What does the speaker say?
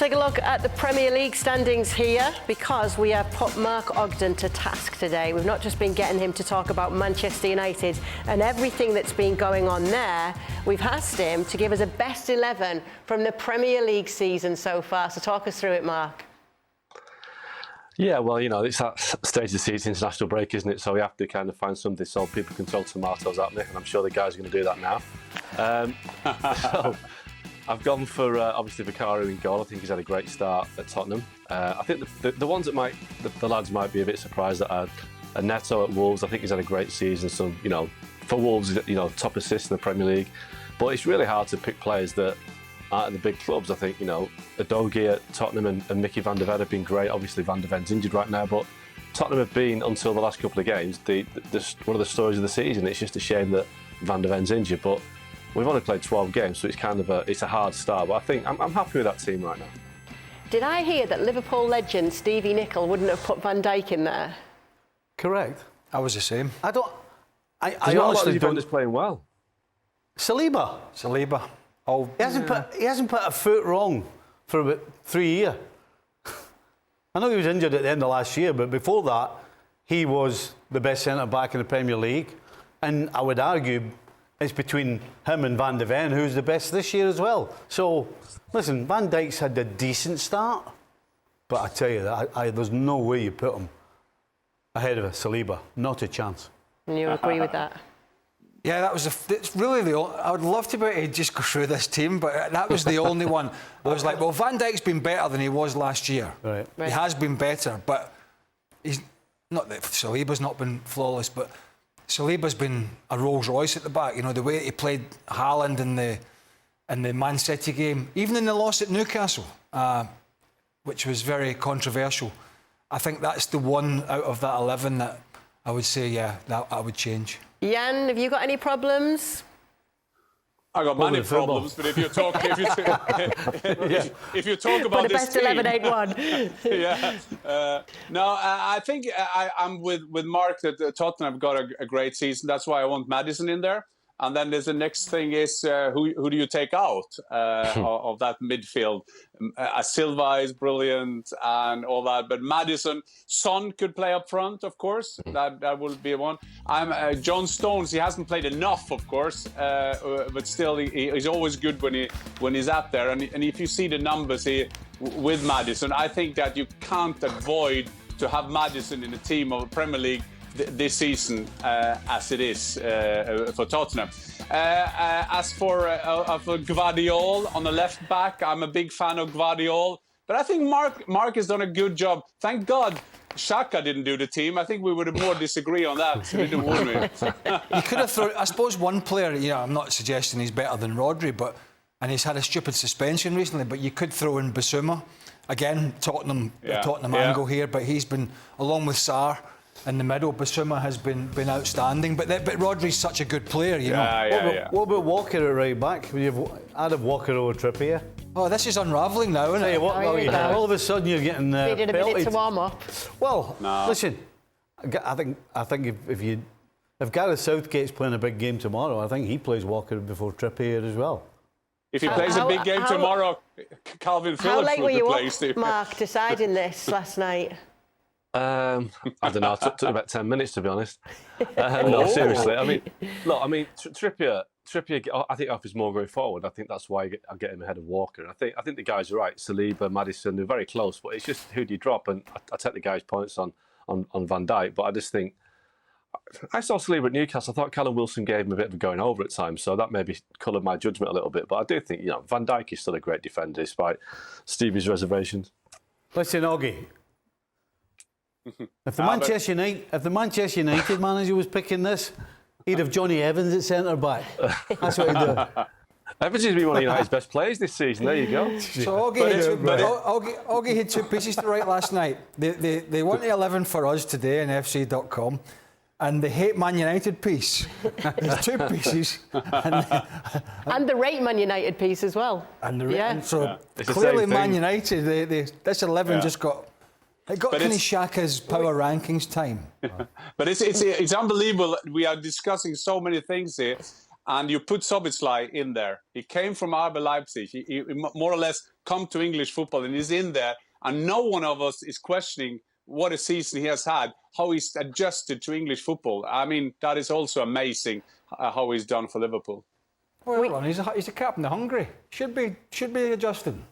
take a look at the Premier League standings here because we have put Mark Ogden to task today. We've not just been getting him to talk about Manchester United and everything that's been going on there. We've asked him to give us a best 11 from the Premier League season so far. So talk us through it, Mark. Yeah, well, you know, it's that stage of the season, international break, isn't it? So we have to kind of find something so people can throw tomatoes at me, and I'm sure the guys are going to do that now. So I've gone for, obviously, Vicario in goal. I think he's had a great start at Tottenham. I think the ones that the lads might be a bit surprised that are Neto at Wolves. I think he's had a great season. So, you know, for Wolves, you know, top assist in the Premier League. But it's really hard to pick players that at the big clubs. I think, you know, Udogie at Tottenham and Mickey van der Ven have been great. Obviously, Van der Ven's injured right now, but Tottenham have been, until the last couple of games, one of the stories of the season. It's just a shame that Van der Ven's injured, but we've only played 12 games, so it's kind of a hard start. But I think I'm happy with that team right now. Did I hear that Liverpool legend Stevie Nicol wouldn't have put Van Dijk in there? Correct. I was the same. I honestly don't. Is playing well. Saliba. Oh, he hasn't put a foot wrong for about 3 years. I know he was injured at the end of last year, but before that, he was the best centre-back in the Premier League. And I would argue it's between him and Van der Ven, who's the best this year as well. So, listen, Van Dijk's had a decent start, but I tell you, there's no way you put him ahead of Saliba. Not a chance. And you agree with that? Yeah, that was it's really the only, I would love to be able to just go through this team, but that was the only one. I was like, well, Van Dijk's been better than he was last year. Right. He has been better, but he's not that Saliba's not been flawless, but Saliba's been a Rolls Royce at the back. You know, the way he played Haaland in the Man City game, even in the loss at Newcastle, which was very controversial. I think that's the one out of that 11 that I would say, yeah, that I would change. Jan, have you got any problems? I got many problems, but if you talk, if you talk about this team, the best 11 ain't won. Yeah. No, I think I'm with Mark that Tottenham have got a great season. That's why I want Maddison in there. And then there's the next thing is who do you take out of that midfield? Silva is brilliant and all that, but Maddison, Son could play up front, of course. That will be one. I'm John Stones. He hasn't played enough, of course, but still he's always good when he's out there. And if you see the numbers here with Maddison, I think that you can't avoid to have Maddison in the team of the Premier League this season as it is for Tottenham. As for Gvardiol on the left back, I'm a big fan of Gvardiol, but I think Mark has done a good job. Thank God Xhaka didn't do the team. I think we would have more disagree on that. You could have thrown, I suppose, one player. You know, I'm not suggesting he's better than Rodri, and he's had a stupid suspension recently. But you could throw in Bissouma again. Tottenham angle here, but he's been along with Sarr in the middle. Bissouma has been outstanding, but Rodri's such a good player, you know. What about Walker at right back? I'd have Walker over Trippier. Oh, this is unravelling now, isn't it? All of a sudden you're getting needed a minute to warm up. Well, listen, I think if Gareth Southgate's playing a big game tomorrow, I think he plays Walker before Trippier as I If he plays a big game tomorrow, Calvin Phillips will be How late were you up, Steve? Mark, deciding this last night? I don't know. It took about 10 minutes, to be honest. No, seriously. I mean, look. I mean, Trippier. I think offers more going forward. I think that's why I get him ahead of Walker. I think the guys are right. Saliba, Maddison, they're very close, but it's just who do you drop? And I take the guys' points on Van Dijk, but I just think I saw Saliba at Newcastle. I thought Callum Wilson gave him a bit of a going over at times, so that maybe coloured my judgment a little bit. But I do think, you know, Van Dijk is still a great defender despite Stevie's reservations. Listen, Oggy. If the Manchester United manager was picking this, he'd have Johnny Evans at centre back. That's what he'd do. Evans has been one of United's best players this season. There you go. So Oggy had two pieces to write last night. They want the 11 for us today on FC.com, and the hate Man United piece. There's two pieces, and the rate Man United piece as well. And so clearly Man United, this 11 just got. It got Kenny Xhaka's power rankings time. But it's unbelievable. We are discussing so many things here. and you put Szoboszlai in there. He came from RB Leipzig. He more or less come to English football, and he's in there. And no one of us is questioning what a season he has had, how he's adjusted to English football. I mean, that is also amazing how he's done for Liverpool. Well, he's a captain of Hungary. Should be adjusting.